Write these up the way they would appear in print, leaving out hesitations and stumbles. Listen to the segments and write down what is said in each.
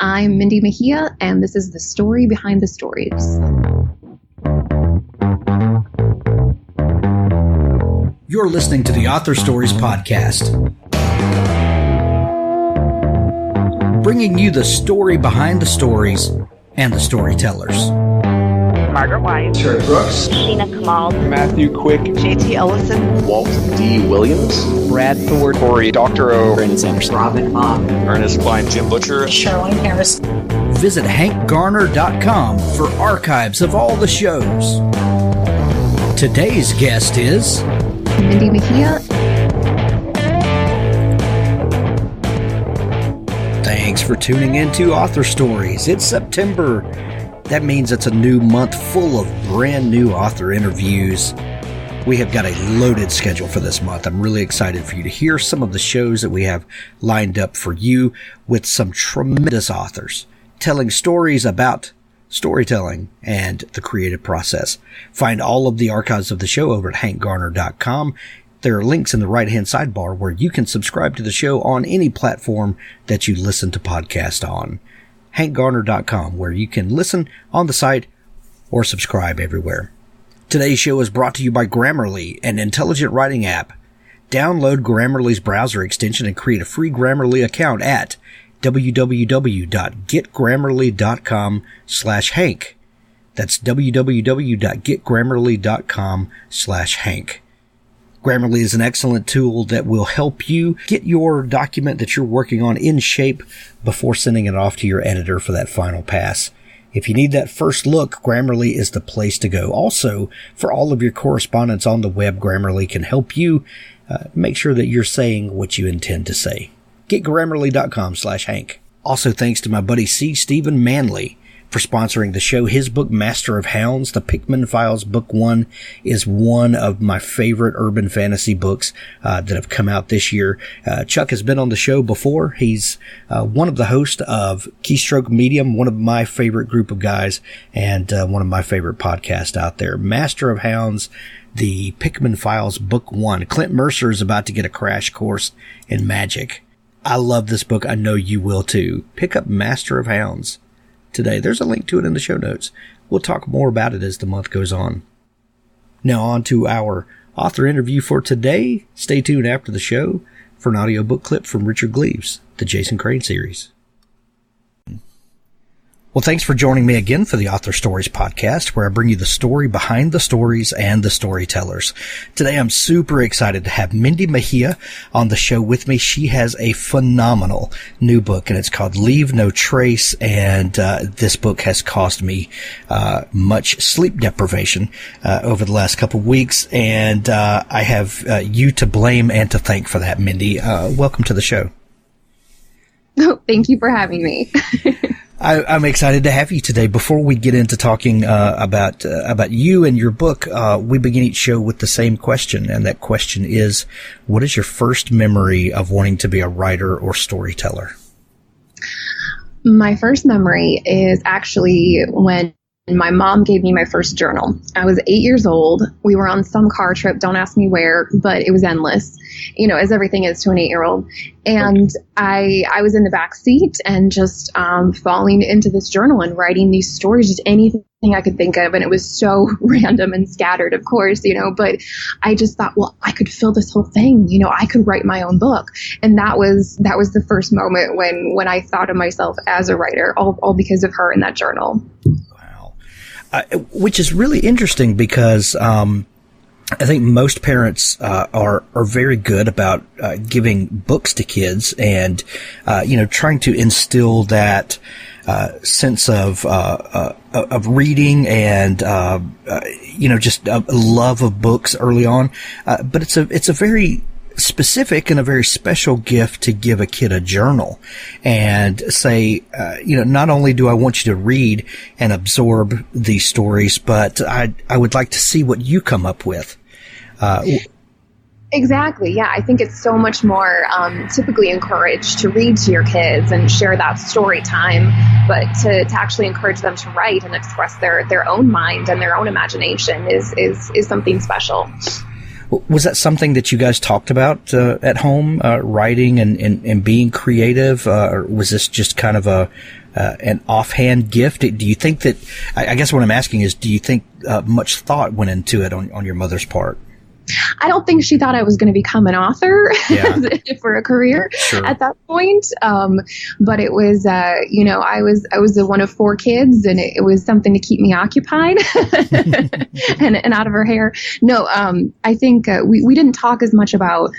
I'm Mindy Mejia, and this is the story behind the stories. You're listening to the Author Stories Podcast, bringing you the story behind the stories and the storytellers. Margaret White, Terry Brooks, Sheena Kamal, Matthew Quick, JT Ellison, Walt D. Williams, Brad Ford, Corey, Dr. O, Brandon Sanderson, Robin Mom, Ernest Klein, Jim Butcher, Sherwin Harris. Visit hankgarner.com for archives of all the shows. Today's guest is Mindy Mejia. Thanks for tuning in to Author Stories. It's September. That means it's a new month full of brand new author interviews. We have got a loaded schedule for this month. I'm really excited for you to hear some of the shows that we have lined up for you with some tremendous authors telling stories about storytelling and the creative process. Find all of the archives of the show over at hankgarner.com. There are links in the right-hand sidebar where you can subscribe to the show on any platform that you listen to podcasts on. hankgarner.com, where you can listen on the site or subscribe everywhere. Today's show is brought to you by Grammarly, an intelligent writing app. Download Grammarly's browser extension and create a free Grammarly account at www.getgrammarly.com/Hank. That's www.getgrammarly.com/Hank. Grammarly is an excellent tool that will help you get your document that you're working on in shape before sending it off to your editor for that final pass. If you need that first look, Grammarly is the place to go. Also, for all of your correspondence on the web, Grammarly can help you make sure that you're saying what you intend to say. Get Grammarly.com/Hank. Also, thanks to my buddy C. Stephen Manley for sponsoring the show. His book, Master of Hounds, The Pickman Files, Book 1, is one of my favorite urban fantasy books that have come out this year. Chuck has been on the show before. He's one of the hosts of Keystroke Medium, one of my favorite group of guys, and one of my favorite podcasts out there. Master of Hounds, The Pickman Files, Book 1. Clint Mercer is about to get a crash course in magic. I love this book. I know you will too. Pick up Master of Hounds today. There's a link to it in the show notes. We'll talk more about it as the month goes on. Now on to our author interview for today. Stay tuned after the show for an audiobook clip from Richard Gleaves, the Jason Crane series. Well, thanks for joining me again for the Author Stories Podcast, where I bring you the story behind the stories and the storytellers. Today, I'm super excited to have Mindy Mejia on the show with me. She has a phenomenal new book, and it's called Leave No Trace, and this book has caused me much sleep deprivation over the last couple of weeks, and I have you to blame and to thank for that, Mindy. Welcome to the show. Oh, thank you for having me. I'm excited to have you today. Before we get into talking about you and your book, we begin each show with the same question, and that question is, what is your first memory of wanting to be a writer or storyteller? My first memory is actually when my mom gave me my first journal. I was 8 years old. We were on some car trip, don't ask me where, but it was endless, as everything is to an 8-year-old. And I was in the back seat and just falling into this journal and writing these stories, just anything I could think of. And it was so random and scattered, of course, but I just thought, well, I could fill this whole thing. I could write my own book. And that was the first moment when I thought of myself as a writer, all because of her in that journal. Which is really interesting because I think most parents are very good about giving books to kids and trying to instill that sense of reading and just a love of books early on. But it's a very specific and a very special gift to give a kid a journal and say, not only do I want you to read and absorb these stories, but I would like to see what you come up with. Exactly. Yeah. I think it's so much more typically encouraged to read to your kids and share that story time, but to actually encourage them to write and express their own mind and their own imagination is something special. Was that something that you guys talked about at home, writing and being creative, or was this just kind of an offhand gift? Do you think that? I guess what I'm asking is, do you think much thought went into it on your mother's part? I don't think she thought I was going to become an author for a career at that point. But it was, I was one of 4 kids, and it was something to keep me occupied and out of her hair. No, I think we didn't talk as much about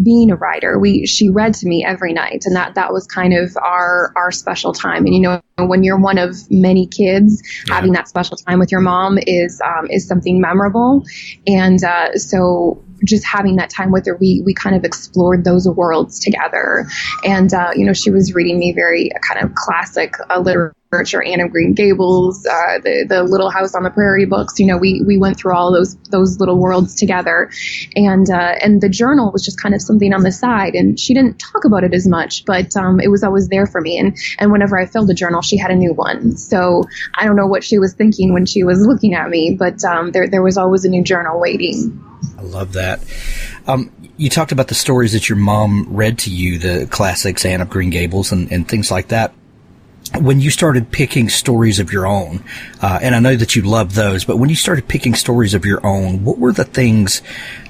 being a writer. She read to me every night, and that was kind of our special time. And when you're one of many kids, having that special time with your mom is something memorable. And so just having that time with her, we kind of explored those worlds together. And she was reading me very kind of classic literature, Anne of Green Gables, the Little House on the Prairie books. We went through all those little worlds together, and the journal was just kind of something on the side, and she didn't talk about it as much, but it was always there for me. And whenever I filled a journal, she had a new one. So I don't know what she was thinking when she was looking at me, but there was always a new journal waiting. I love that. You talked about the stories that your mom read to you, the classics, Anne of Green Gables and things like that. When you started picking stories of your own, and I know that you love those, but when you started picking stories of your own, what were the things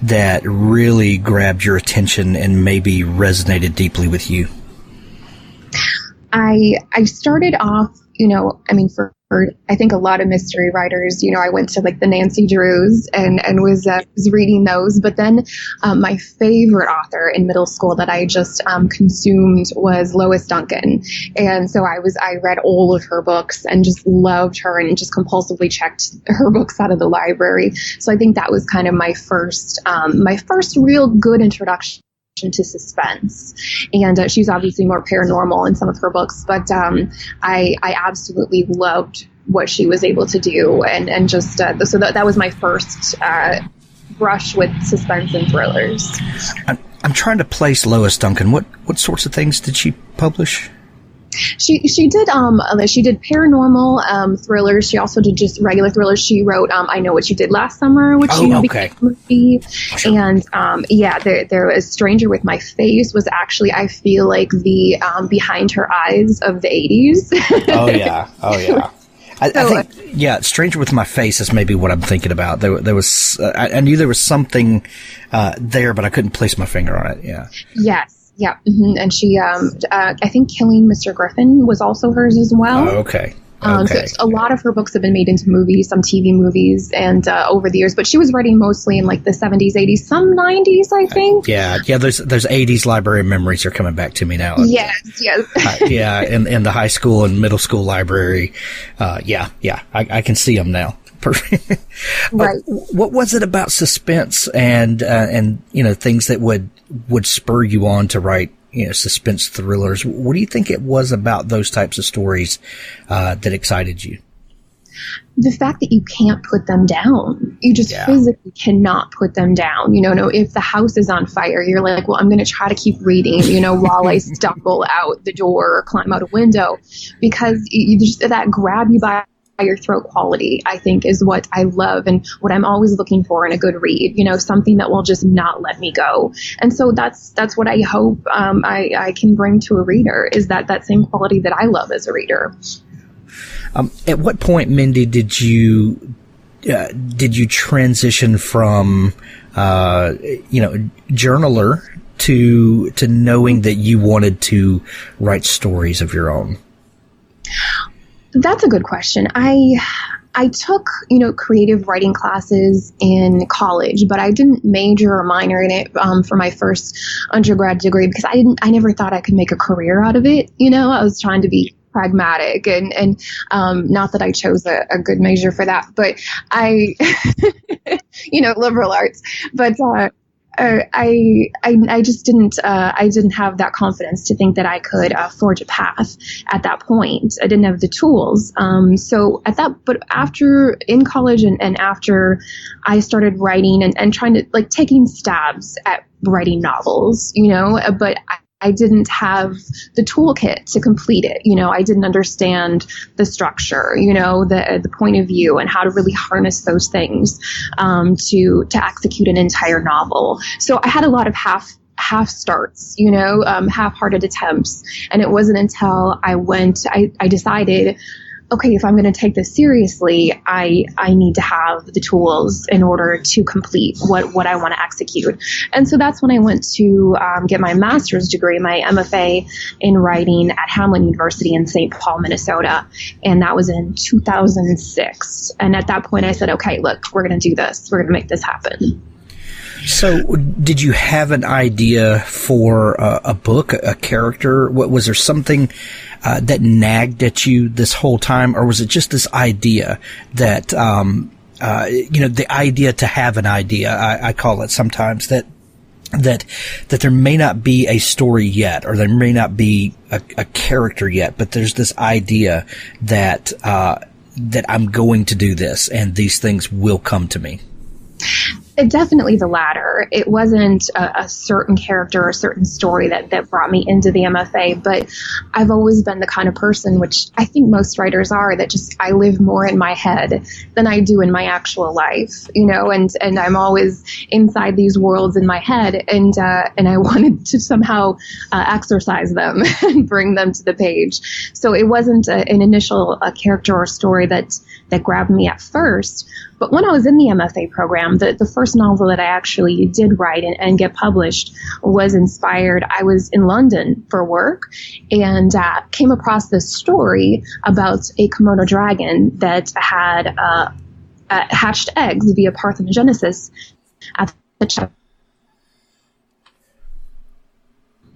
that really grabbed your attention and maybe resonated deeply with you? I started off, for I think a lot of mystery writers, I went to like the Nancy Drews and was reading those. But then my favorite author in middle school that I just consumed was Lois Duncan. And so I read all of her books and just loved her and just compulsively checked her books out of the library. So I think that was kind of my first real good introduction to suspense. And she's obviously more paranormal in some of her books, but I absolutely loved what she was able to do, and just so that was my first brush with suspense and thrillers. I'm trying to place Lois Duncan. What sorts of things did she publish? She did paranormal thrillers. She also did just regular thrillers. She wrote I Know What You Did Last Summer, which became a movie. Sure. And there was Stranger with My Face was actually, I feel like, the behind her eyes of the 80s. Oh yeah. I think Stranger with My Face is maybe what I'm thinking about. There was I knew there was something there, but I couldn't place my finger on it. Yeah. Yes. Yeah, and she, I think Killing Mr. Griffin was also hers as well. Oh, okay. So a lot of her books have been made into movies, some TV movies, and over the years. But she was writing mostly in like the 70s, 80s, some 90s, I think. Yeah. Those 80s library memories are coming back to me now. Yes. In the high school and middle school library. I can see them now. Perfect. Right. What was it about suspense and things that would spur you on to write suspense thrillers? What do you think it was about those types of stories that excited you? The fact that you can't put them down. You just physically cannot put them down. If the house is on fire, you're like, well, I'm going to try to keep reading, while I stumble out the door or climb out a window, because you just that grab you by your throat quality, I think, is what I love and what I'm always looking for in a good read, something that will just not let me go. And so that's what I hope I can bring to a reader, is that same quality that I love as a reader. At what point, Mindy, did you transition from journaler to knowing that you wanted to write stories of your own? That's a good question. I took, creative writing classes in college, but I didn't major or minor in it for my first undergrad degree because I never thought I could make a career out of it. I was trying to be pragmatic and not that I chose a good major for that, but I, liberal arts, but I just didn't have that confidence to think that I could forge a path at that point. I didn't have the tools. But after in college and after I started writing and trying to taking stabs at writing novels, but I didn't have the toolkit to complete it. I didn't understand the structure, the point of view and how to really harness those things to execute an entire novel. So I had a lot of half starts, half-hearted attempts. And it wasn't until I decided, okay, if I'm going to take this seriously, I need to have the tools in order to complete what I want to execute. And so that's when I went to get my master's degree, my MFA in writing at Hamline University in St. Paul, Minnesota. And that was in 2006. And at that point I said, okay, look, we're going to do this. We're going to make this happen. So did you have an idea for a book, a character? Was there something that nagged at you this whole time, or was it just this idea that, the idea to have an idea? I call it sometimes that there may not be a story yet, or there may not be a character yet, but there's this idea that I'm going to do this and these things will come to me. Definitely the latter. It wasn't a certain character or a certain story that brought me into the MFA, but I've always been the kind of person, which I think most writers are, that just I live more in my head than I do in my actual life, and I'm always inside these worlds in my head, and I wanted to somehow exercise them and bring them to the page. So it wasn't an initial character or story that grabbed me at first. But when I was in the MFA program, the first novel that I actually did write and get published was inspired. I was in London for work and came across this story about a Komodo dragon that had hatched eggs via parthenogenesis at the chest.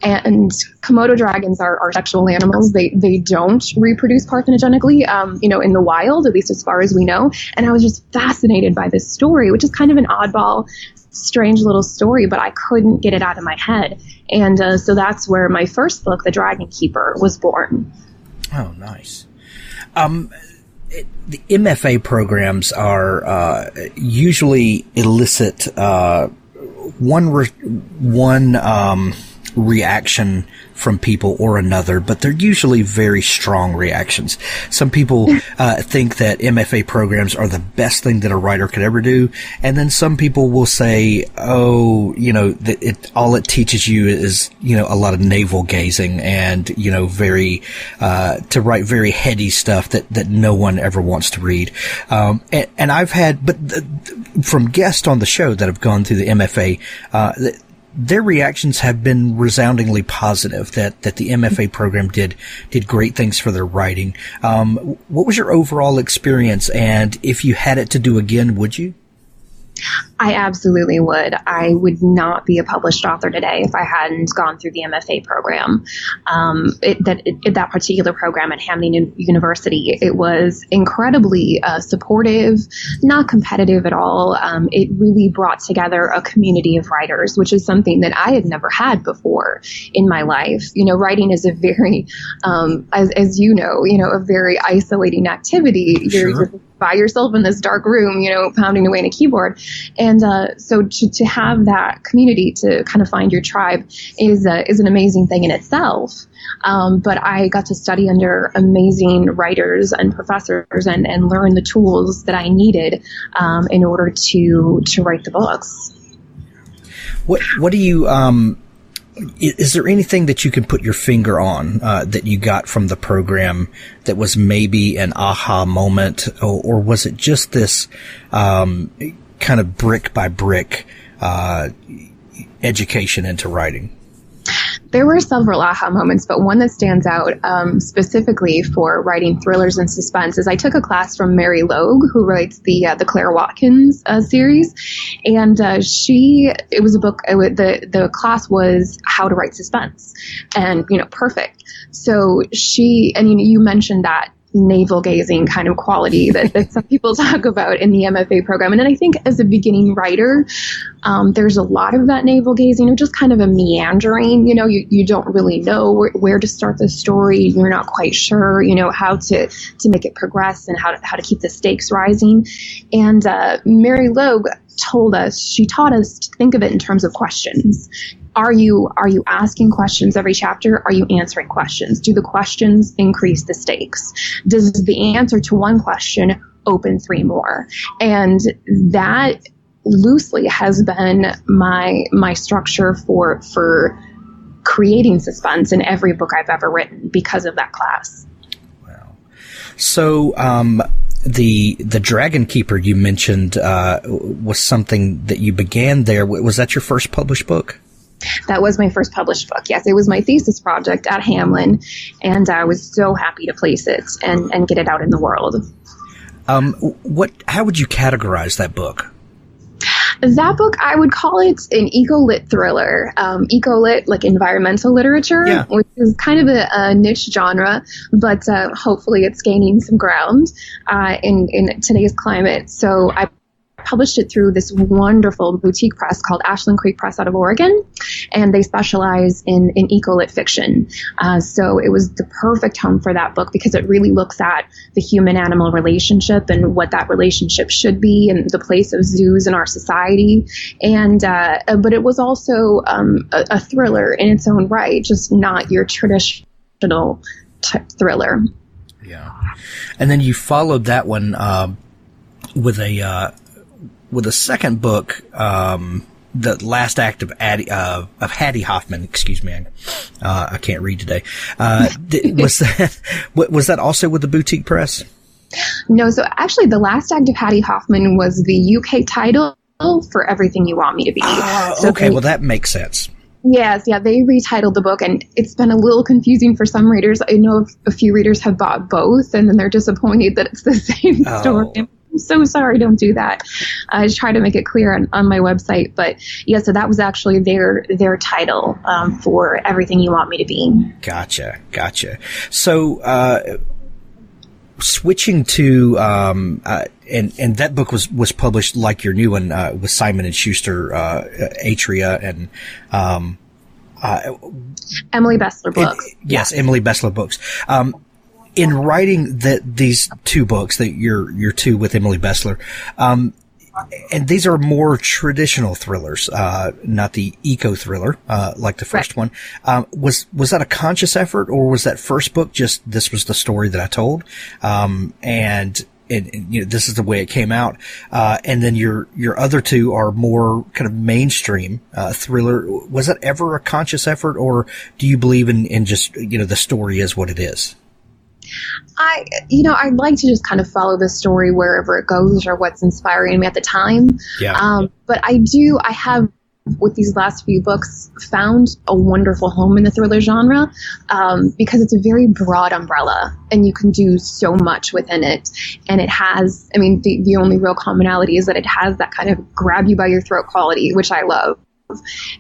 And Komodo dragons are sexual animals. They don't reproduce parthenogenically, in the wild, at least as far as we know. And I was just fascinated by this story, which is kind of an oddball, strange little story, but I couldn't get it out of my head. And so that's where my first book, The Dragon Keeper, was born. Oh, nice. The MFA programs are usually elicit one reaction from people or another, but they're usually very strong reactions. Some people think that MFA programs are the best thing that a writer could ever do, and then some people will say, all it teaches you is a lot of navel gazing and to write very heady stuff that no one ever wants to read. And I've had, from guests on the show that have gone through the MFA, their reactions have been resoundingly positive, that the MFA program did great things for their writing. What was your overall experience? And if you had it to do again, would you? I absolutely would. I would not be a published author today if I hadn't gone through the MFA program. That particular program at Hamline University, it was incredibly supportive, not competitive at all. It really brought together a community of writers, which is something that I had never had before in my life. Writing is a very, as a very isolating activity. Sure. You're by yourself in this dark room, pounding away on a keyboard. And so to have that community to kind of find your tribe is an amazing thing in itself. But I got to study under amazing writers and professors and learn the tools that I needed in order to write the books. What do you is there anything that you can put your finger on that you got from the program that was maybe an aha moment, or was it just this kind of brick by brick education into writing? There were several aha moments, but one that stands out specifically for writing thrillers and suspense is I took a class from Mary Logue, who writes the Claire Watkins series, and it was a book. The class was how to write suspense, and perfect. So you mentioned that navel gazing kind of quality that some people talk about in the MFA program. And then I think as a beginning writer, there's a lot of that navel gazing, or just kind of a meandering, you don't really know where to start the story. You're not quite sure, how to make it progress and how to keep the stakes rising. And Mary Logue she taught us to think of it in terms of questions. are you asking questions every chapter? Are you answering questions? Do the questions increase the stakes? Does the answer to one question open three more? And that loosely has been my structure for creating suspense in every book I've ever written because of that class. Wow. So, the Dragon Keeper you mentioned, was something that you began there. Was that your first published book? That was my first published book. Yes, it was my thesis project at Hamlin, and I was so happy to place it and get it out in the world. How would you categorize that book? That book, I would call it an eco-lit thriller. Eco-lit, like environmental literature, yeah, which is kind of a niche genre, but hopefully it's gaining some ground in today's climate. So I published it through this wonderful boutique press called Ashland Creek Press out of Oregon, and they specialize in eco-lit fiction. So it was the perfect home for that book because it really looks at the human-animal relationship and what that relationship should be and the place of zoos in our society. And but it was also a thriller in its own right, just not your traditional thriller. Yeah. And then you followed that one with a second book, The Last Act of Hattie Hoffman. Excuse me, I can't read today. Was that also with the boutique press? No, so actually, The Last Act of Hattie Hoffman was the UK title for Everything You Want Me to Be. Okay, well that makes sense. Yes, yeah, they retitled the book, and it's been a little confusing for some readers. I know a few readers have bought both, and then they're disappointed that it's the same story. I'm so sorry, don't do that. I try to make it clear on my website. But yeah, so that was actually their title for Everything You Want Me to Be. Gotcha. So, switching to, and that book was published like your new one, with Simon & Schuster, Atria, and, Emily Bestler books. Yes, Emily Bestler books. In writing these two books, that your two with Emily Bestler, and these are more traditional thrillers, not the eco thriller, like the first one. Was that a conscious effort, or was that first book just, this was the story that I told? And you know, this is the way it came out. And then your other two are more kind of mainstream, thriller. Was that ever a conscious effort, or do you believe in just, you know, the story is what it is? I'd like to just kind of follow the story wherever it goes or what's inspiring me at the time. Yeah. But I have, with these last few books, found a wonderful home in the thriller genre, because it's a very broad umbrella and you can do so much within it. And it has, the only real commonality is that it has that kind of grab you by your throat quality, which I love.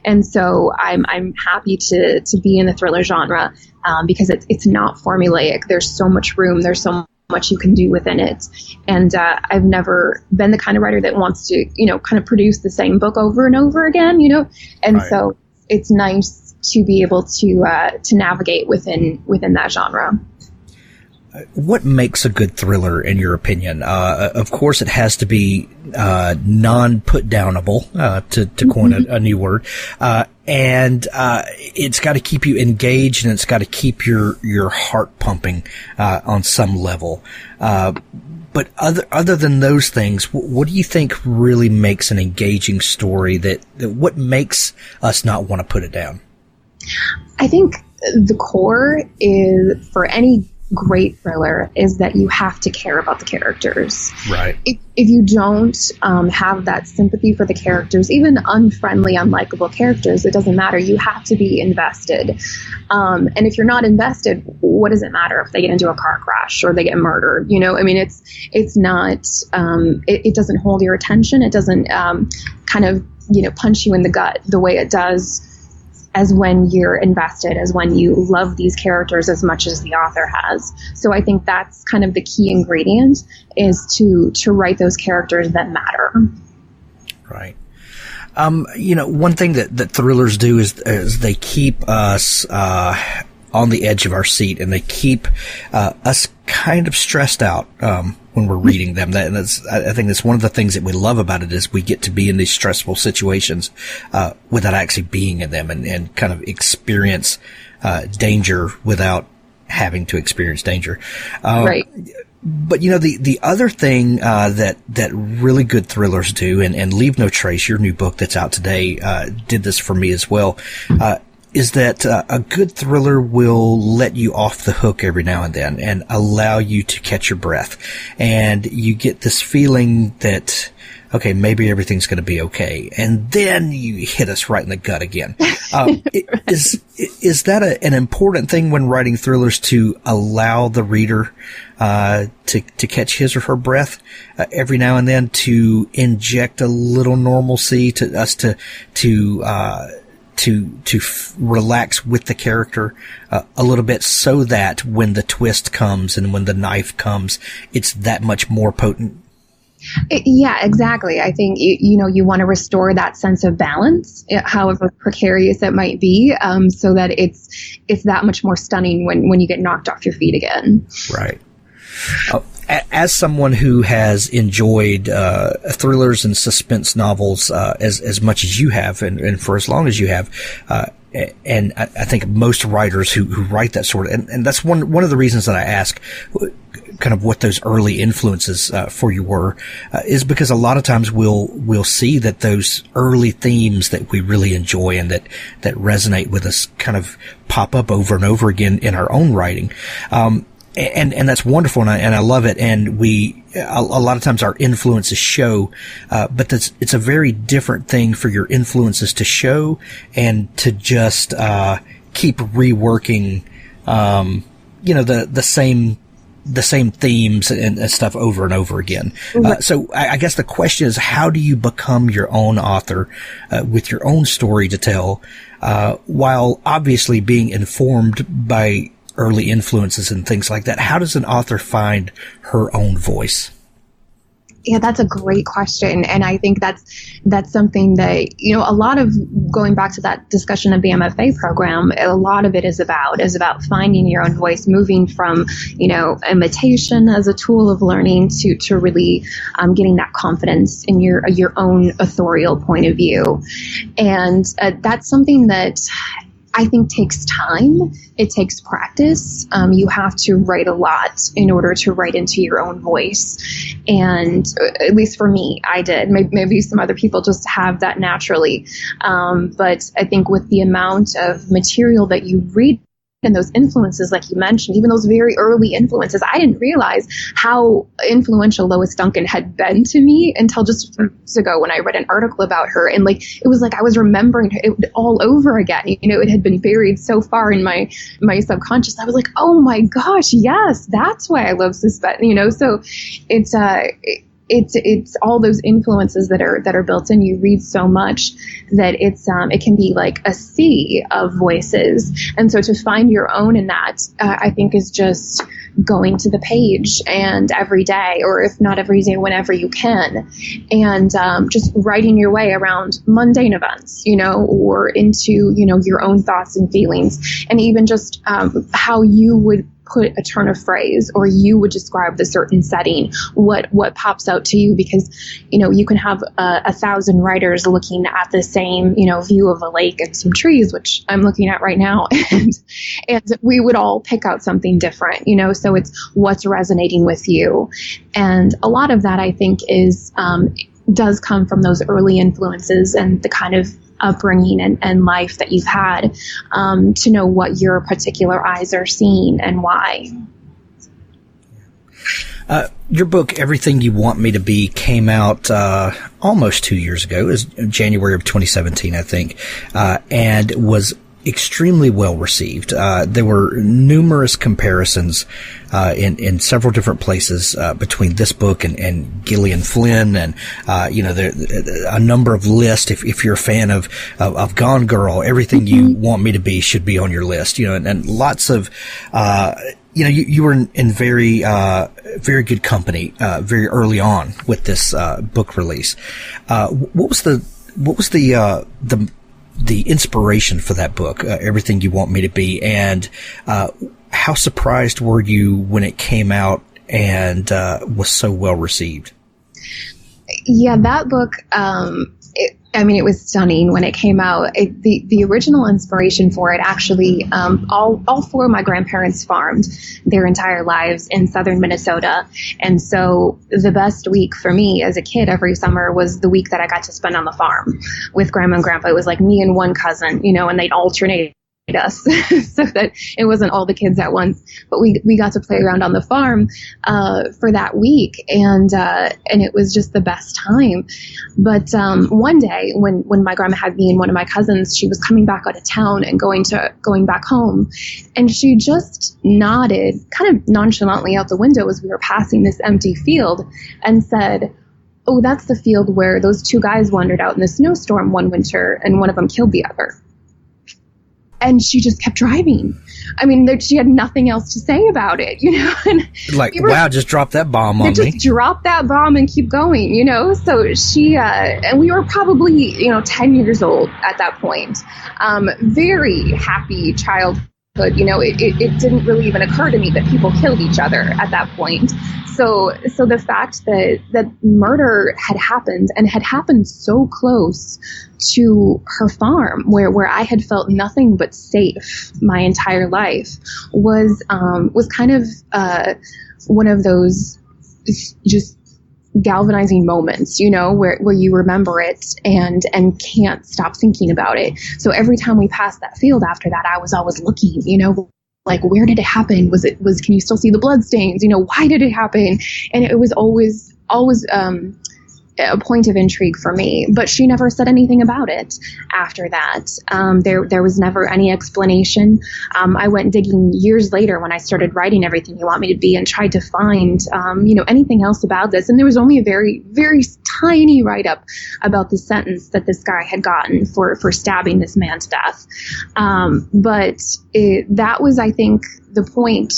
And so I'm happy to be in the thriller genre, because it's not formulaic. There's so much room. There's so much you can do within it. And I've never been the kind of writer that wants to, kind of produce the same book over and over again, And right. So it's nice to be able to navigate within that genre. What makes a good thriller, in your opinion? Of course, it has to be non-put-downable, to coin a new word, and it's got to keep you engaged, and it's got to keep your heart pumping on some level. But other than those things, what do you think really makes an engaging story? That what makes us not want to put it down? I think the core is, for any great thriller, is that you have to care about the characters. Right. If you don't have that sympathy for the characters, even unfriendly, unlikable characters, it doesn't matter. You have to be invested. And if you're not invested, what does it matter if they get into a car crash or they get murdered? It's not, it doesn't hold your attention. It doesn't kind of, punch you in the gut the way it does as when you're invested, as when you love these characters as much as the author has. So I think that's kind of the key ingredient, is to write those characters that matter. Right. One thing that thrillers do is they keep us on the edge of our seat, and they keep us kind of stressed out when we're reading them. I think that's one of the things that we love about it is we get to be in these stressful situations, without actually being in them and kind of experience, danger without having to experience danger. Right. But the other thing, that really good thrillers do, and Leave No Trace, your new book that's out today, did this for me as well, is that a good thriller will let you off the hook every now and then and allow you to catch your breath. And you get this feeling that, okay, maybe everything's going to be okay. And then you hit us right in the gut again. Is that an important thing when writing thrillers, to allow the reader to catch his or her breath every now and then, to inject a little normalcy to us to relax with the character a little bit, so that when the twist comes and when the knife comes, it's that much more potent? Yeah, exactly. I think, you want to restore that sense of balance, however precarious it might be, so that it's that much more stunning when you get knocked off your feet again. Right. As someone who has enjoyed thrillers and suspense novels as much as you have, and for as long as you have, and I think most writers who write that sort of, and that's one of the reasons that I ask kind of what those early influences for you were, is because a lot of times we'll see that those early themes that we really enjoy and that resonate with us kind of pop up over and over again in our own writing. And that's wonderful, and I love it. And a lot of times our influences show, but it's a very different thing for your influences to show and to just keep reworking, the same themes and stuff over and over again. So I guess the question is, how do you become your own author with your own story to tell, while obviously being informed by early influences and things like that? How does an author find her own voice? Yeah, that's a great question. And I think that's something that, a lot of, going back to that discussion of the MFA program, a lot of it is about finding your own voice, moving from, imitation as a tool of learning to really getting that confidence in your own authorial point of view. And that's something that I think takes time. It takes practice. You have to write a lot in order to write into your own voice. And at least for me, I did. Maybe some other people just have that naturally. But I think with the amount of material that you read, and those influences, like you mentioned, even those very early influences, I didn't realize how influential Lois Duncan had been to me until just months ago when I read an article about her. And it was like I was remembering it all over again. It had been buried so far in my subconscious. I was like, oh my gosh, yes, that's why I love suspense. So it's all those influences that are built in. You read so much that it can be like a sea of voices, and so to find your own in that, I think, is just going to the page and every day, or if not every day, whenever you can, and just writing your way around mundane events, or into your own thoughts and feelings, and even just how you would put a turn of phrase, or you would describe the certain setting, what pops out to you, because you can have 1,000 writers looking at the same view of a lake and some trees, which I'm looking at right now, and we would all pick out something different, so it's what's resonating with you. And a lot of that, I think, does come from those early influences and the kind of upbringing and life that you've had, to know what your particular eyes are seeing and why. Your book, Everything You Want Me to Be, came out almost 2 years ago. It was January of 2017, I think, and was extremely well received. There were numerous comparisons in several different places between this book and Gillian Flynn, and a number of lists. If you're a fan of Gone Girl, Everything You Want Me to Be should be on your list. And lots of you were in very very good company very early on with this book release. What was the inspiration for that book, Everything You Want Me to Be, and how surprised were you when it came out and was so well received. Yeah, that book, it was stunning when it came out. The original inspiration for it actually, all four of my grandparents farmed their entire lives in southern Minnesota. And so the best week for me as a kid every summer was the week that I got to spend on the farm with grandma and grandpa. It was like me and one cousin, and they'd alternate us so that it wasn't all the kids at once, but we got to play around on the farm for that week, and it was just the best time. But one day when my grandma had me and one of my cousins, she was coming back out of town and going back home, and she just nodded kind of nonchalantly out the window as we were passing this empty field and said, "Oh, that's the field where those two guys wandered out in the snowstorm one winter and one of them killed the other." And she just kept driving. I mean, she had nothing else to say about it, And wow, just drop that bomb on me. Just drop that bomb and keep going, So she, and we were probably, 10 years old at that point. Very happy childhood. It didn't really even occur to me that people killed each other at that point. So the fact that murder had happened and had happened so close to her farm where I had felt nothing but safe my entire life was kind of one of those just galvanizing moments, where you remember it and can't stop thinking about it. So every time we passed that field after that, I was always looking, like, where did it happen? Can you still see the blood stains? Why did it happen? And it was always a point of intrigue for me, but she never said anything about it after that. There was never any explanation. I went digging years later when I started writing Everything You Want Me to Be and tried to find, anything else about this. And there was only a very, very tiny write-up about the sentence that this guy had gotten for stabbing this man to death. But that was, I think, the point,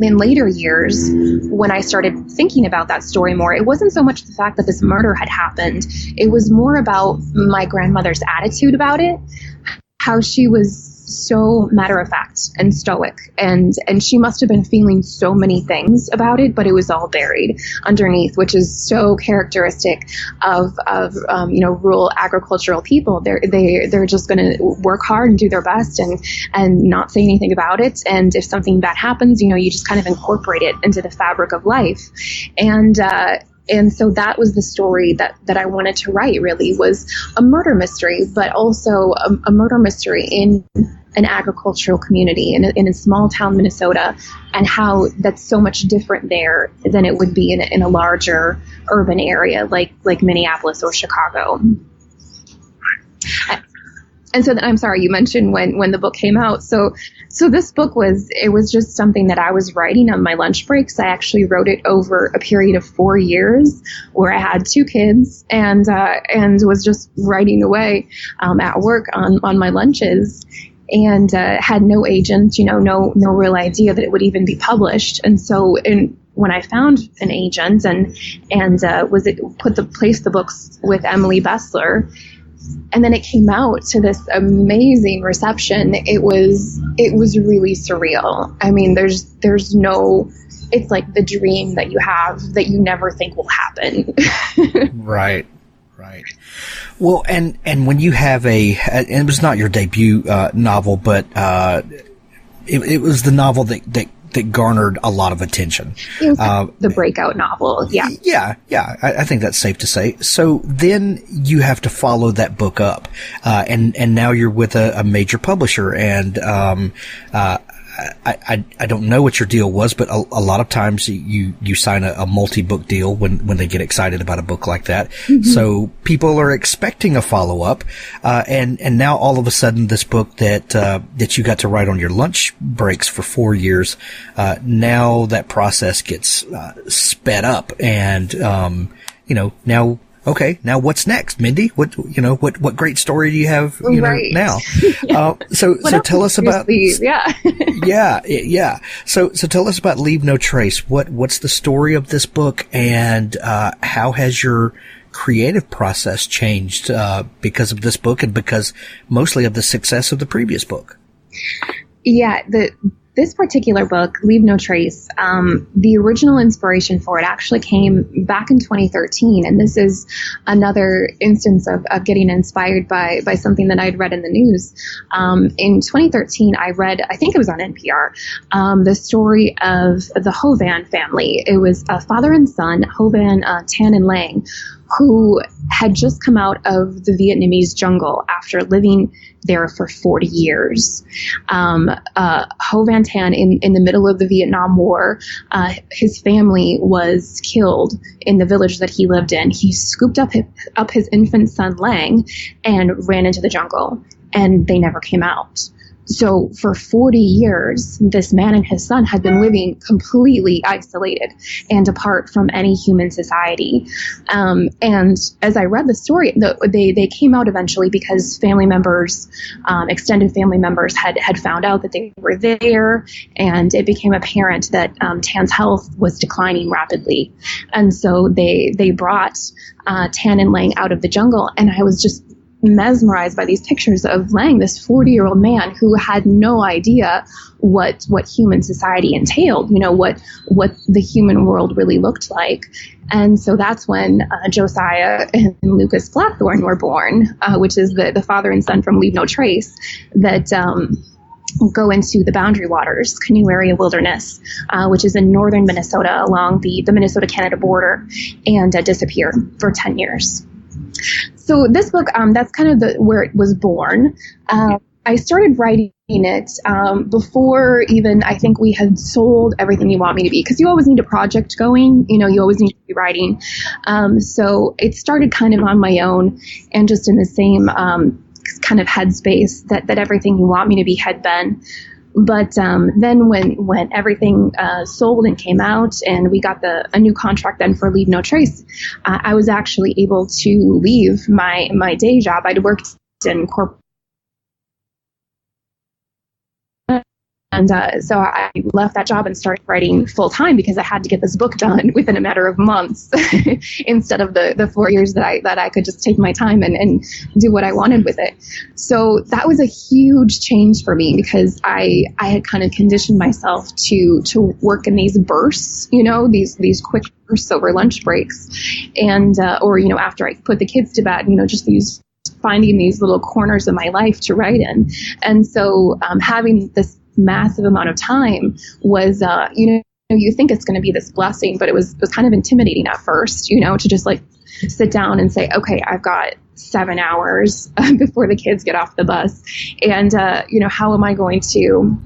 in later years, when I started thinking about that story more, it wasn't so much the fact that this murder had happened. It was more about my grandmother's attitude about it, how she was so matter-of-fact and stoic, and she must have been feeling so many things about it, but it was all buried underneath, which is so characteristic of rural agricultural people. They're just going to work hard and do their best and not say anything about it. And if something bad happens, you just kind of incorporate it into the fabric of life. And so that was the story that I wanted to write, really, was a murder mystery, but also a murder mystery in an agricultural community in a small town Minnesota, and how that's so much different there than it would be in a larger urban area like Minneapolis or Chicago. And so I'm sorry, you mentioned when the book came out. So this book was just something that I was writing on my lunch breaks. I actually wrote it over a period of 4 years where I had 2 kids and was just writing away at work on my lunches, and had no agent, no real idea that it would even be published. And so when I found an agent and placed the books with Emily Bessler, and then it came out to this amazing reception, it was really surreal. I mean, there's no, it's like the dream that you have that you never think will happen. Right. Well, and when you have and it was not your debut novel, but it was the novel that garnered a lot of attention. It was the breakout novel, yeah. Yeah, I think that's safe to say. So then you have to follow that book up, and now you're with a major publisher, and I don't know what your deal was, but a lot of times you sign a multi-book deal when they get excited about a book like that. Mm-hmm. So people are expecting a follow-up, and now all of a sudden this book that you got to write on your lunch breaks for 4 years, now that process gets sped up, and now. Okay, now what's next, Mindy? What great story do you have now? Yeah. So tell us about yeah. So tell us about Leave No Trace. What's the story of this book, and how has your creative process changed because of this book, and because mostly of the success of the previous book? Yeah, This particular book, Leave No Trace, the original inspiration for it actually came back in 2013. And this is another instance of getting inspired by something that I'd read in the news. In 2013, I read, I think it was on NPR, the story of the Hovan family. It was a father and son, Hovan, Tan, and Lang, who had just come out of the Vietnamese jungle after living there for 40 years. Hovan Tan, in the middle of the Vietnam War, his family was killed in the village that he lived in. He scooped up his infant son Lang and ran into the jungle, and they never came out. So for 40 years, this man and his son had been living completely isolated and apart from any human society. And as I read the story, they came out eventually because family members, extended family members had found out that they were there, and it became apparent that Tan's health was declining rapidly. And so they brought Tan and Lang out of the jungle, and I was just mesmerized by these pictures of Lang, this 40-year-old man who had no idea what human society entailed, what the human world really looked like. And so that's when Josiah and Lucas Blackthorn were born, which is the father and son from Leave No Trace, that go into the Boundary Waters Canoe Area Wilderness, which is in northern Minnesota along the Minnesota-Canada border, and disappear for 10 years. So this book, that's kind of where it was born. I started writing it before even I think we had sold Everything You Want Me to Be, because you always need a project going. You always need to be writing. So it started kind of on my own and just in the same kind of headspace that Everything You Want Me to Be had been. But then when everything sold and came out, and we got a new contract then for Leave No Trace, I was actually able to leave my day job. I'd worked in corporate. And so I left that job and started writing full time because I had to get this book done within a matter of months instead of the 4 years that I could just take my time and do what I wanted with it. So that was a huge change for me because I had kind of conditioned myself to work in these bursts, these quick bursts over lunch breaks, and or after I put the kids to bed, just finding these little corners of my life to write in. And so having this massive amount of time was, you think it's going to be this blessing, but it was kind of intimidating at first, to just like sit down and say, okay, I've got 7 hours before the kids get off the bus. And, how am I going to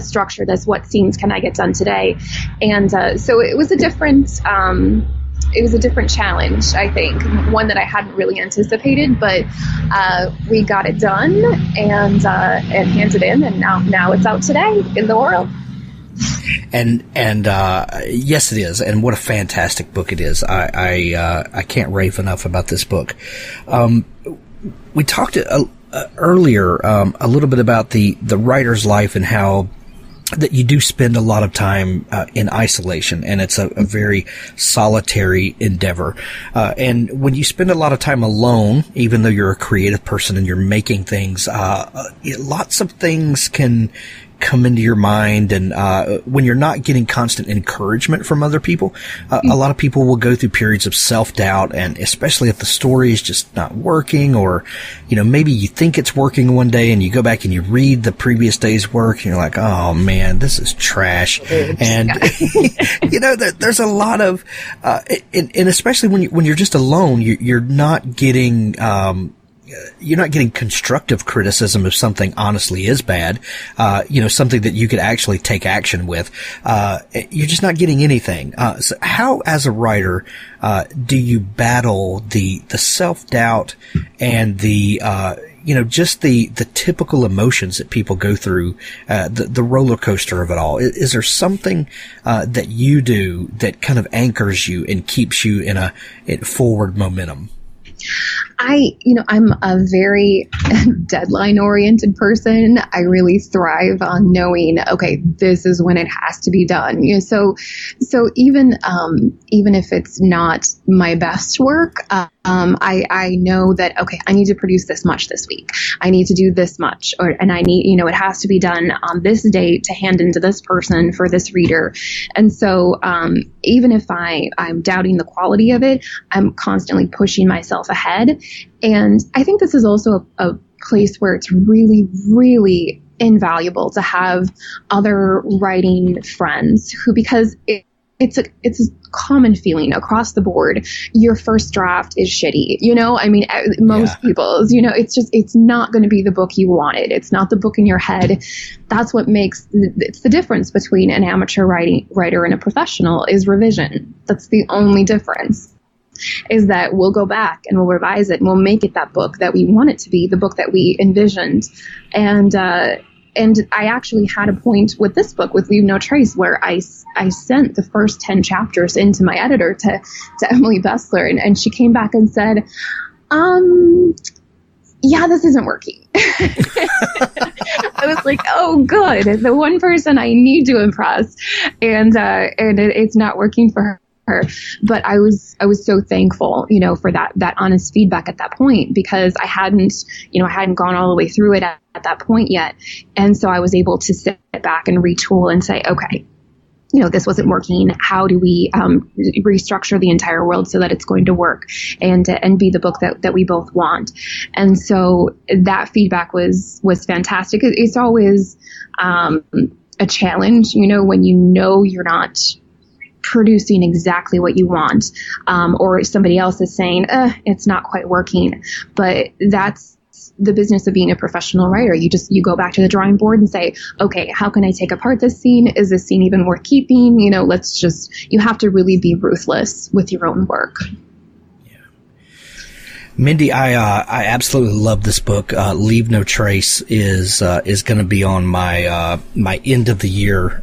structure this? What scenes can I get done today? And so it was a different challenge, I think, one that I hadn't really anticipated, but we got it done and handed in, and now it's out today in the world. And yes, it is, and what a fantastic book it is. I can't rave enough about this book. We talked earlier a little bit about the writer's life and how that you do spend a lot of time in isolation, and it's a very solitary endeavor. And when you spend a lot of time alone, even though you're a creative person and you're making things, lots of things can come into your mind, and when you're not getting constant encouragement from other people, a lot of people will go through periods of self-doubt, and especially if the story is just not working, or maybe you think it's working one day and you go back and you read the previous day's work and you're like, oh man, this is trash. And there's a lot of and especially when you're just alone, you're not getting constructive criticism if something honestly is bad, something that you could actually take action with. You're just not getting anything. So how, as a writer, do you battle the self-doubt and the typical emotions that people go through, the roller coaster of it all? Is there something that you do that kind of anchors you and keeps you in forward momentum? I'm a very deadline oriented person. I really thrive on knowing, okay, this is when it has to be done. So even if it's not my best work, I know that, okay, I need to produce this much this week. I need to do this much, and I need, it has to be done on this date to hand into this person for this reader. And so, even if I'm doubting the quality of it, I'm constantly pushing myself ahead. And I think this is also a place where it's really, really invaluable to have other writing friends because it's a common feeling across the board. Your first draft is shitty. Most people's, it's not going to be the book you wanted. It's not the book in your head. That's what makes it's the difference between an amateur writer and a professional is revision. That's the only difference, is that we'll go back and we'll revise it and we'll make it that book that we want it to be, the book that we envisioned. And I actually had a point with this book, with Leave No Trace, where I sent the first 10 chapters into my editor, to Emily Bessler, and she came back and said, yeah, this isn't working. I was like, oh, good. The one person I need to impress, and it's not working for her. But I was so thankful, for that honest feedback at that point, because I hadn't gone all the way through it at that point yet. And so I was able to sit back and retool and say, okay, this wasn't working. How do we restructure the entire world so that it's going to work and be the book that we both want? And so that feedback was fantastic. It's always a challenge, when you're not producing exactly what you want, or somebody else is saying, it's not quite working. But that's the business of being a professional writer. You go back to the drawing board and say, okay, how can I take apart this scene? Is this scene even worth keeping? You have to really be ruthless with your own work. Mindy, I absolutely love this book. Leave No Trace is going to be on my end of the year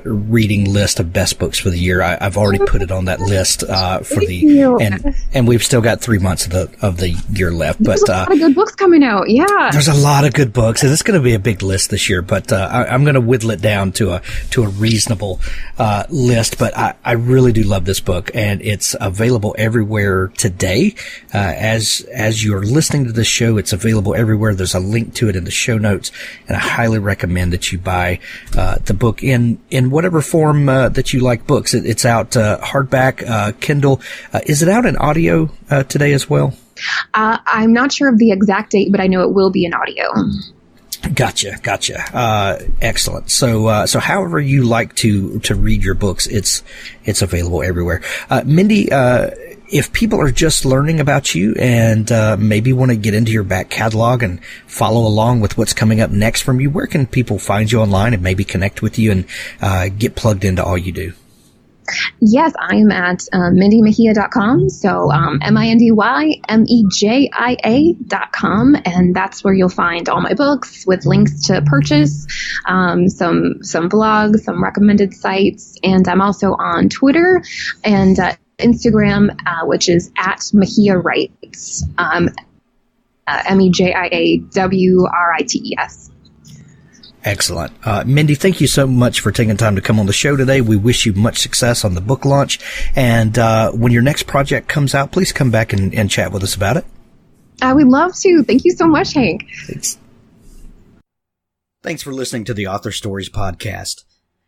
reading list of best books for the year. I've already put it on that list and we've still got 3 months of the year left. But there's a lot of good books coming out. Yeah, there's a lot of good books, and it's going to be a big list this year. But I'm going to whittle it down to a reasonable list. But I really do love this book, and it's available everywhere today. As you're listening to this show, it's available everywhere. There's a link to it in the show notes, and I highly recommend that you buy the book in whatever form that you like books. It's out hardback, Kindle. Is it out in audio today as well? I'm not sure of the exact date, but I know it will be in audio. Gotcha. Excellent. So however you like to read your books, it's available everywhere. Mindy, if people are just learning about you and maybe want to get into your back catalog and follow along with what's coming up next from you, where can people find you online and maybe connect with you and get plugged into all you do? Yes, I am at MindyMejia.com. So MindyMejia.com, and that's where you'll find all my books with links to purchase, some blogs, some recommended sites, and I'm also on Twitter and Instagram, which is at Mejia Writes, MEJIAWRITES. Excellent. Mindy, thank you so much for taking time to come on the show today. We wish you much success on the book launch. And when your next project comes out, please come back and chat with us about it. I would love to. Thank you so much, Hank. Thanks for listening to the Author Stories podcast.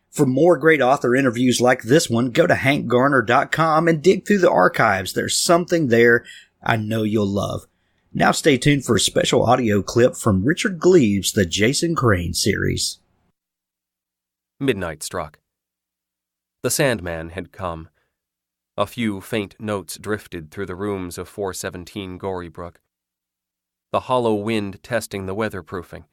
For more great author interviews like this one, go to hankgarner.com and dig through the archives. There's something there I know you'll love. Now stay tuned for a special audio clip from Richard Gleaves' The Jason Crane series. Midnight struck. The Sandman had come. A few faint notes drifted through the rooms of 417 Gorybrook. The hollow wind testing the weatherproofing,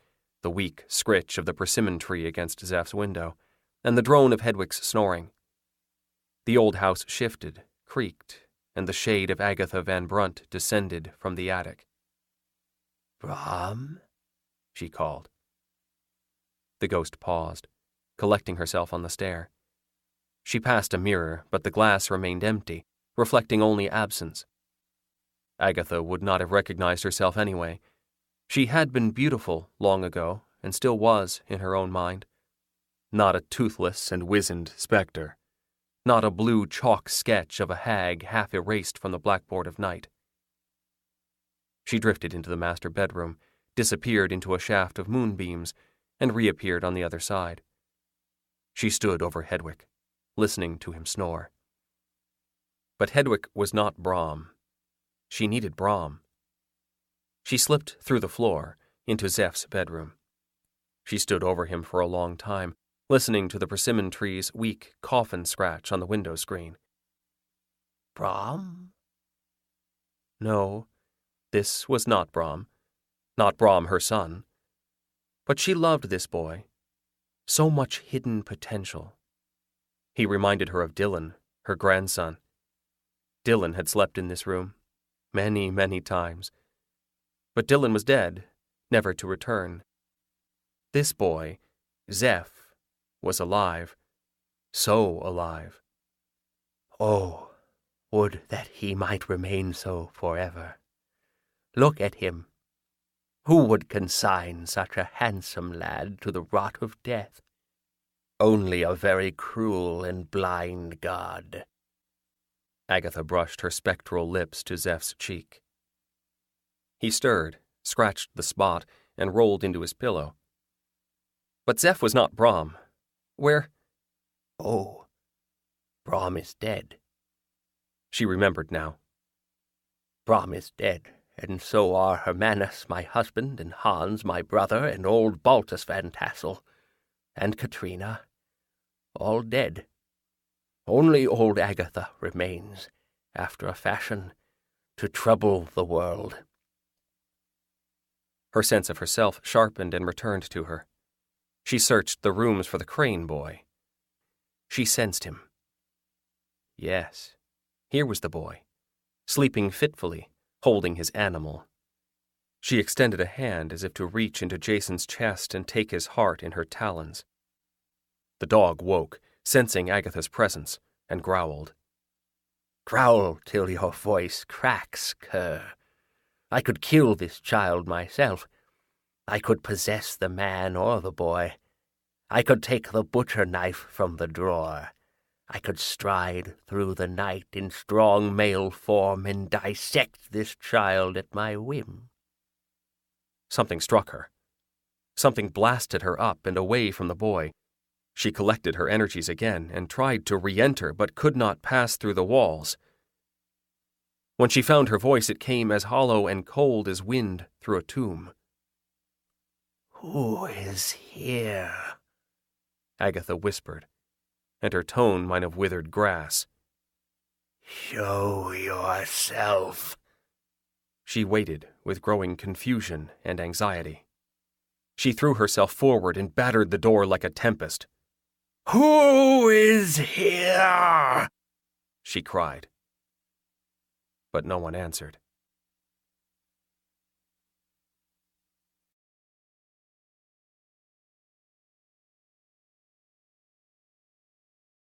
the weak scritch of the persimmon tree against Zeph's window, and the drone of Hedwig's snoring. The old house shifted, creaked, and the shade of Agatha Van Brunt descended from the attic. "Bram?" she called. The ghost paused, collecting herself on the stair. She passed a mirror, but the glass remained empty, reflecting only absence. Agatha would not have recognized herself anyway. She had been beautiful long ago, and still was in her own mind. Not a toothless and wizened specter. Not a blue chalk sketch of a hag half erased from the blackboard of night. She drifted into the master bedroom, disappeared into a shaft of moonbeams, and reappeared on the other side. She stood over Hedwig, listening to him snore. But Hedwig was not Brom. She needed Brom. She slipped through the floor into Zeph's bedroom. She stood over him for a long time, listening to the persimmon tree's weak coffin scratch on the window screen. Brom? No, this was not Brom. Not Brom, her son. But she loved this boy. So much hidden potential. He reminded her of Dylan, her grandson. Dylan had slept in this room many, many times. But Dylan was dead, never to return. This boy, Zeph, was alive. So alive. Oh, would that he might remain so forever. Look at him. Who would consign such a handsome lad to the rot of death? Only a very cruel and blind God. Agatha brushed her spectral lips to Zeph's cheek. He stirred, scratched the spot, and rolled into his pillow. But Zeph was not Brom. Where? Oh, Brom is dead. She remembered now. Brom is dead, and so are Hermanus, my husband, and Hans, my brother, and old Baltus Van Tassel, and Katrina, all dead. Only old Agatha remains, after a fashion, to trouble the world. Her sense of herself sharpened and returned to her. She searched the rooms for the Crane boy. She sensed him. Yes, here was the boy, sleeping fitfully, holding his animal. She extended a hand as if to reach into Jason's chest and take his heart in her talons. The dog woke, sensing Agatha's presence, and growled. Growl till your voice cracks, cur. I could kill this child myself. I could possess the man or the boy. I could take the butcher knife from the drawer. I could stride through the night in strong male form and dissect this child at my whim. Something struck her. Something blasted her up and away from the boy. She collected her energies again and tried to re-enter, but could not pass through the walls. When she found her voice, it came as hollow and cold as wind through a tomb. Who is here? Agatha whispered, and her tone might have withered grass. Show yourself. She waited with growing confusion and anxiety. She threw herself forward and battered the door like a tempest. Who is here? She cried. But no one answered.